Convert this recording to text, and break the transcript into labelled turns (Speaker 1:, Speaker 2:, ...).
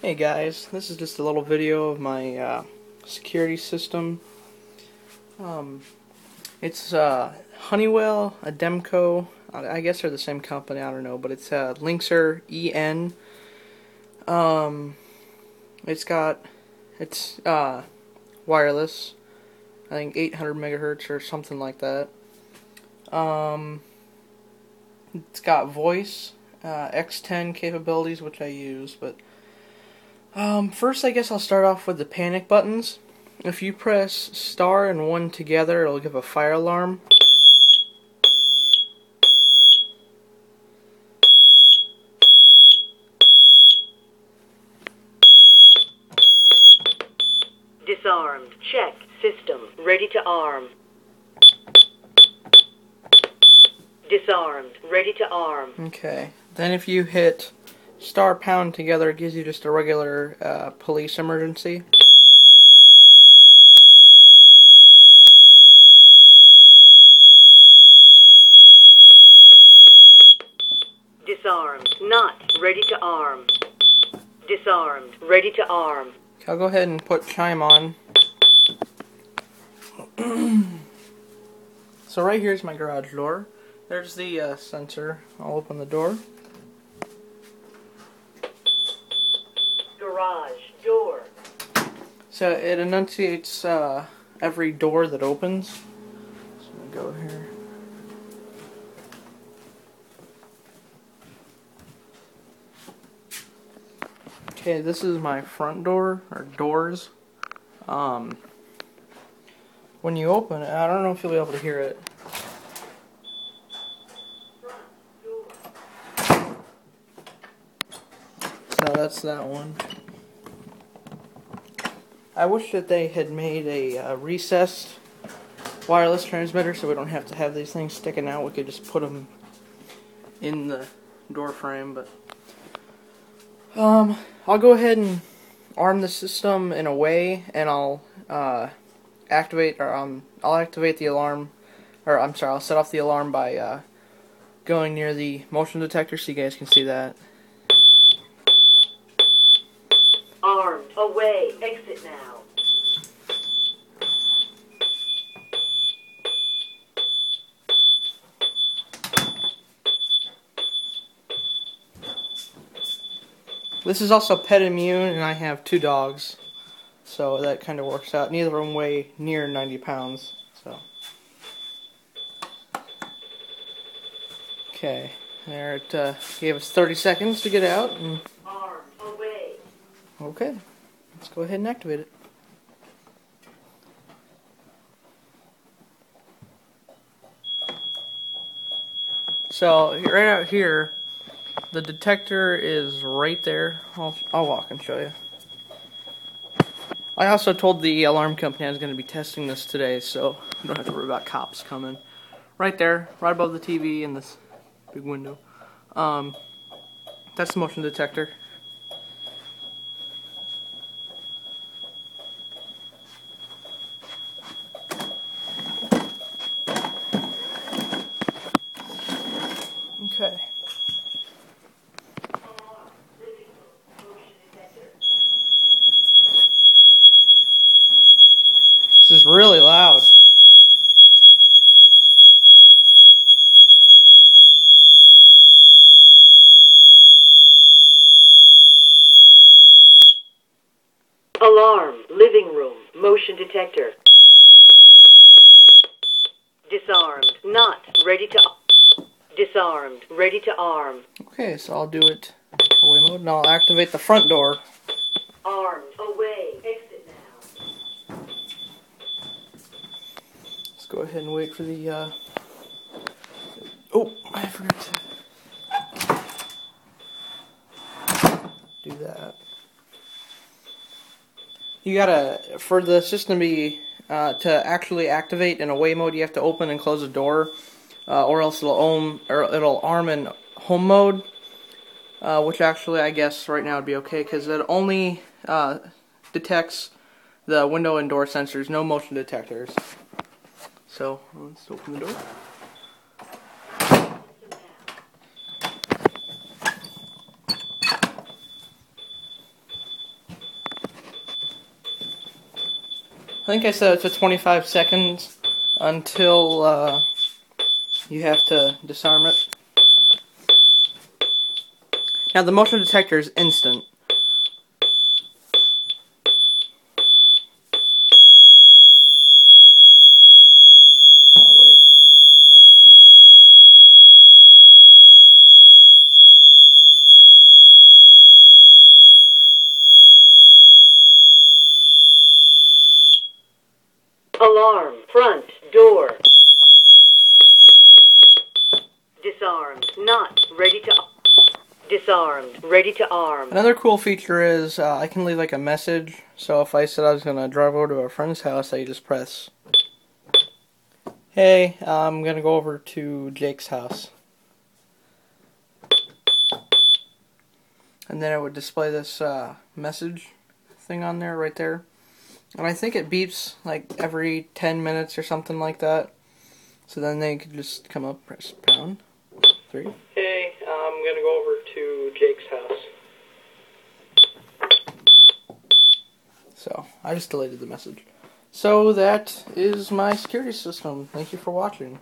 Speaker 1: Hey guys, this is just a little video of my security system. It's Honeywell, a Demco. I guess they're the same company. I don't know, but it's Linxer EN. It's wireless. I think 800 megahertz or something like that. It's got voice X10 capabilities, which I use, but first I guess I'll start off with the panic buttons. If you press star and 1 together, it'll give a fire alarm.
Speaker 2: Disarmed. Check. System. Ready to arm. Disarmed. Ready to arm.
Speaker 1: Okay. Then if you hit star pound together, it gives you just a regular police emergency.
Speaker 2: Disarmed. Not. Ready to arm. Disarmed. Ready to arm.
Speaker 1: Okay, I'll go ahead and put chime on. So right here's my garage door. There's the sensor. I'll open the door.
Speaker 2: Garage door.
Speaker 1: So it enunciates every door that opens. So I'm gonna go here. Okay, this is my front door, or doors. When you open it, I don't know if you'll be able to hear it. So that's that one. I wish that they had made a recessed wireless transmitter so we don't have to have these things sticking out. We could just put them in the door frame, but I'll go ahead and arm the system in a way, and I'll activate the alarm, or I'm sorry, I'll set off the alarm by going near the motion detector so you guys can see that.
Speaker 2: Armed. Away. Exit now.
Speaker 1: This is also pet immune, and I have 2 dogs, so that kind of works out. Neither of them weigh near 90 pounds, so. Okay, there it gave us 30 seconds to get out. And
Speaker 2: Armed. Away.
Speaker 1: okay, let's go ahead and activate it. So right out here, the detector is right there. I'll walk and show you. I also told the alarm company I was going to be testing this today, so I don't have to worry about cops coming. Right there, right above the TV in this big window. That's the motion detector. Okay. This is really loud.
Speaker 2: Alarm. Living room. Motion detector. Disarmed. Not. Ready to disarmed. Ready to arm.
Speaker 1: Okay, so I'll do it away mode, and I'll activate the front door.
Speaker 2: Armed. Away. Exit now.
Speaker 1: Let's go ahead and wait for the, oh, I forgot to do that. You gotta, for the system to actually activate in away mode, you have to open and close the door, or else it'll arm in home mode, which actually I guess right now would be okay, because it only detects the window and door sensors, no motion detectors. So let's open the door. I think I set it to 25 seconds until you have to disarm it. Now the motion detector is instant. Oh wait.
Speaker 2: Alarm. Front door. Disarmed. Not ready to... Disarmed. Ready to arm.
Speaker 1: Another cool feature is I can leave like a message. So if I said I was gonna drive over to a friend's house, I just press, "Hey, I'm gonna go over to Jake's house," and then it would display this message thing on there, right there. And I think it beeps like every 10 minutes or something like that. So then they could just come up, press pound 3. "Hey, I'm gonna go over to Jake's house." So I just deleted the message. So that is my security system. Thank you for watching.